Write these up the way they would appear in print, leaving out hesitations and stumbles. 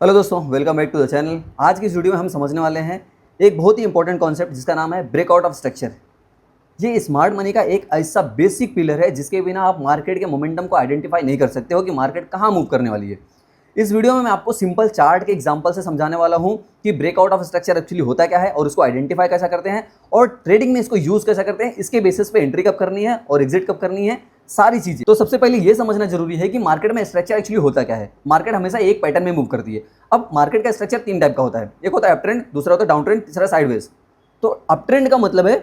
Hello दोस्तों, welcome back to the channel. आज की इस वीडियो में हम समझने वाले हैं एक बहुत ही इंपॉर्टेंट कॉन्सेप्ट जिसका नाम है ब्रेकआउट ऑफ स्ट्रक्चर। ये स्मार्ट मनी का एक ऐसा बेसिक पिलर है जिसके बिना आप मार्केट के मोमेंटम को आइडेंटिफाई नहीं कर सकते हो कि मार्केट कहाँ मूव करने वाली है। इस वीडियो में मैं आपको सिंपल चार्ट के एग्जांपल से समझाने वाला हूं कि ब्रेकआउट ऑफ स्ट्रक्चर एक्चुअली होता क्या है और उसको आइडेंटिफाई कैसा करते हैं और ट्रेडिंग में इसको यूज कैसा करते हैं, इसके बेसिस पे एंट्री कब करनी है और एग्जिट कब करनी है, सारी चीजें। तो सबसे पहले ये समझना जरूरी है कि मार्केट में स्ट्रक्चर एक्चुअली होता क्या है। मार्केट हमेशा एक पैटर्न में मूव करती है। अब मार्केट का स्ट्रक्चर तीन टाइप का होता है, एक होता है अप ट्रेंड, दूसरा होता है डाउन ट्रेंड, तीसरा साइडवेज। तो अप ट्रेंड का मतलब है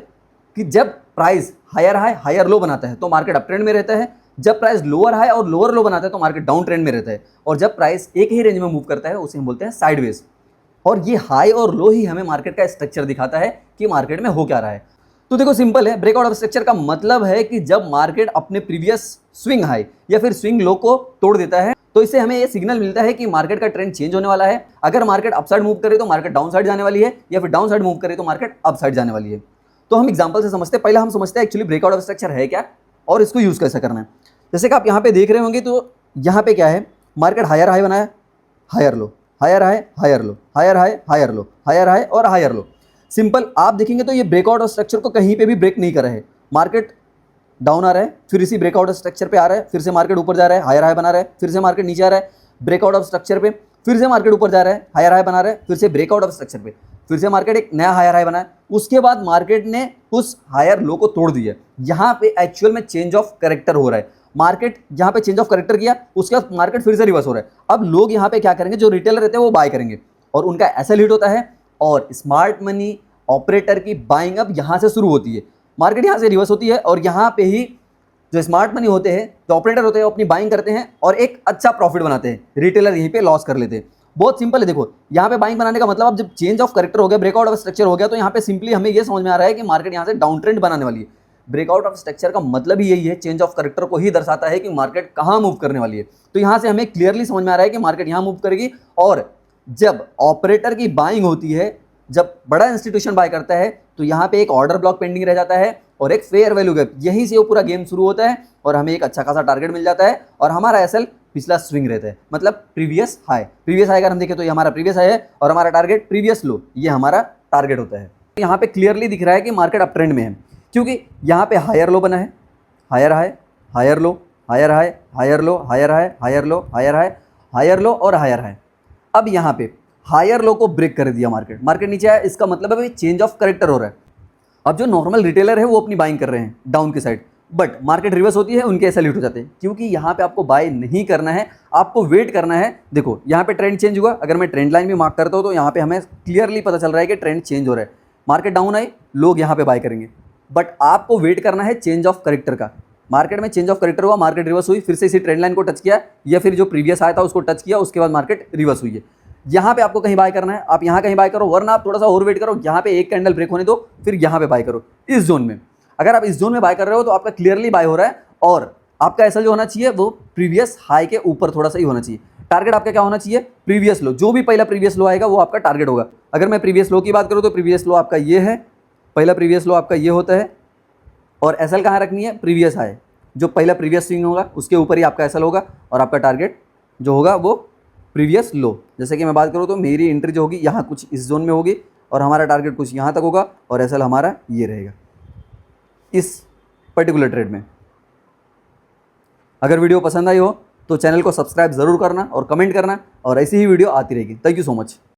कि जब price higher high higher low बनाता है तो मार्केट अप ट्रेंड में रहता है, जब प्राइस लोअर हाई और लोअर लो बनाता है तो मार्केट डाउन ट्रेंड में रहता है, और जब प्राइस एक ही रेंज में मूव करता है उसे हम बोलते हैं साइडवेज। और ये हाई और लो ही हमें मार्केट का स्ट्रक्चर दिखाता है कि मार्केट में हो क्या रहा है। तो देखो सिंपल है, ब्रेकआउट ऑफ स्ट्रक्चर का मतलब है कि जब मार्केट अपने प्रीवियस स्विंग हाई या फिर स्विंग लो को तोड़ देता है तो इससे हमें ये सिग्नल मिलता है कि मार्केट का ट्रेंड चेंज होने वाला है। अगर मार्केट अपसाइड मूव करे तो मार्केट डाउन साइड जाने वाली है, या फिर डाउन साइड मूव करे तो मार्केट अप साइड जाने वाली है। तो हम एग्जांपल से समझते हैं। पहले हम समझते हैं एक्चुअली ब्रेकआउट ऑफ स्ट्रक्चर है क्या और इसको यूज कैसे करना है। जैसे कि आप यहाँ पे देख रहे होंगे तो यहाँ पे क्या है, मार्केट हायर हाई बनाया, higher low, higher high higher low, higher high higher low, higher high और हायर लो। सिंपल आप देखेंगे तो ये ब्रेकआउट ऑफ स्ट्रक्चर को कहीं पे भी ब्रेक नहीं कर रहा है। मार्केट डाउन आ रहा है, फिर इसी ब्रेकआउट ऑफ स्ट्रक्चर पे आ रहा है, फिर से मार्केट ऊपर जा रहा है, हायर हाई बना रहा है, फिर से मार्केट नीचे आ रहा है, ब्रेकआउट ऑफ स्ट्रक्चर पे, फिर से मार्केट ऊपर जा रहा है, हायर हाई बना रहा है, फिर से ब्रेकआउट ऑफ स्ट्रक्चर पे, फिर से मार्केट एक नया हायर हाई बनाया। उसके बाद मार्केट ने उस हायर लो को तोड़ दिया। यहाँ पे एक्चुअल में चेंज ऑफ कैरेक्टर हो रहा है। मार्केट यहाँ पे चेंज ऑफ कैरेक्टर किया, उसके बाद मार्केट फिर से रिवर्स हो रहा है। अब लोग यहाँ पे क्या करेंगे, जो रिटेलर रहते हैं वो बाय करेंगे और उनका एसएल हिट होता है, और स्मार्ट मनी ऑपरेटर की बाइंग अब यहाँ से शुरू होती है। मार्केट यहाँ से रिवर्स होती है और यहाँ पे ही जो स्मार्ट मनी होते हैं, जो ऑपरेटर होते हैं, वो अपनी बाइंग करते हैं और एक अच्छा प्रॉफिट बनाते हैं। रिटेलर यहीं पे लॉस कर लेते हैं। बहुत सिंपल है। देखो यहाँ पे बाइंग बनाने का मतलब, अब जब चेंज ऑफ कैरेक्टर हो गया, ब्रेकआउट ऑफ स्ट्रक्चर हो गया, तो यहाँ पे सिंपली हमें ये समझ में आ रहा है कि मार्केट यहाँ से डाउन ट्रेंड बनाने वाली है। ब्रेकआउट ऑफ स्ट्रक्चर का मतलब ही यही है, चेंज ऑफ कैरेक्टर को ही दर्शाता है कि मार्केट कहाँ मूव करने वाली है। तो यहाँ से हमें क्लियरली समझ में आ रहा है कि मार्केट यहाँ मूव करेगी। और जब ऑपरेटर की बाइंग होती है, जब बड़ा इंस्टीट्यूशन बाय करता है, तो यहाँ पे एक ऑर्डर ब्लॉक पेंडिंग रह जाता है और एक फेयर वैल्यू गैप, यहीं से वो पूरा गेम शुरू होता है और हमें एक अच्छा खासा टारगेट मिल जाता है और हमारा एसएल पिछला स्विंग रहता है, मतलब प्रीवियस हाई। प्रीवियस हाई अगर हम देखें तो ये हमारा प्रीवियस हाई है और हमारा टारगेट प्रीवियस लो, ये हमारा टारगेट होता है। यहाँ पे क्लियरली दिख रहा है कि मार्केट अप ट्रेंड में है, क्योंकि यहाँ पे हायर लो बना है, higher high higher low, higher high higher low, higher high higher low, higher high higher low और हायर हाई। अब यहाँ पे हायर लो को ब्रेक कर दिया, मार्केट नीचे आया, इसका मतलब है भाई चेंज ऑफ कैरेक्टर हो रहा है। अब जो नॉर्मल रिटेलर है वो अपनी बाइंग कर रहे हैं डाउन की साइड, बट मार्केट रिवर्स होती है, उनके एसएल हिट हो जाते हैं, क्योंकि यहाँ पे आपको बाय नहीं करना है, आपको वेट करना है। देखो यहाँ पे ट्रेंड चेंज हुआ, अगर मैं ट्रेंड लाइन भी मार्क करता हूँ तो यहाँ पे हमें क्लियरली पता चल रहा है कि ट्रेंड चेंज हो रहा है। मार्केट डाउन आई, लोग यहाँ पे बाय करेंगे, बट आपको वेट करना है चेंज ऑफ कैरेक्टर का। मार्केट में चेंज ऑफ कैरेक्टर हुआ, मार्केट रिवर्स हुई, फिर से इसी ट्रेंड लाइन को टच किया या फिर जो प्रीवियस आया था उसको टच किया, उसके बाद मार्केट रिवर्स हुई है। यहाँ पे आपको कहीं बाय करना है, आप यहाँ कहीं बाय करो, वरना आप थोड़ा सा और वेट करो, यहाँ पे एक कैंडल ब्रेक होने दो, फिर यहाँ पे बाय करो इस जोन में। अगर आप इस जोन में बाय कर रहे हो तो आपका क्लियरली बाय हो रहा है और आपका एसएल जो होना चाहिए वो प्रीवियस हाई के ऊपर थोड़ा सा ही होना चाहिए। टारगेट आपका क्या होना चाहिए, प्रीवियस लो, जो भी पहला प्रीवियस लो आएगा वो आपका टारगेट होगा। अगर मैं प्रीवियस लो की बात करूँ तो प्रीवियस लो आपका ये है, पहला प्रीवियस लो आपका ये होता है, और एसएल कहाँ रखनी है, प्रीवियस हाई, जो पहला प्रीवियस स्विंग होगा उसके ऊपर ही आपका एसएल होगा, और आपका टारगेट जो होगा वो प्रीवियस लो। जैसे कि मैं बात करूँ तो मेरी एंट्री जो होगी यहाँ कुछ इस जोन में होगी और हमारा टारगेट कुछ यहाँ तक होगा और एसएल हमारा ये रहेगा इस पर्टिकुलर ट्रेड में। अगर वीडियो पसंद आई हो तो चैनल को सब्सक्राइब ज़रूर करना और कमेंट करना, और ऐसी ही वीडियो आती रहेगी। Thank you so much.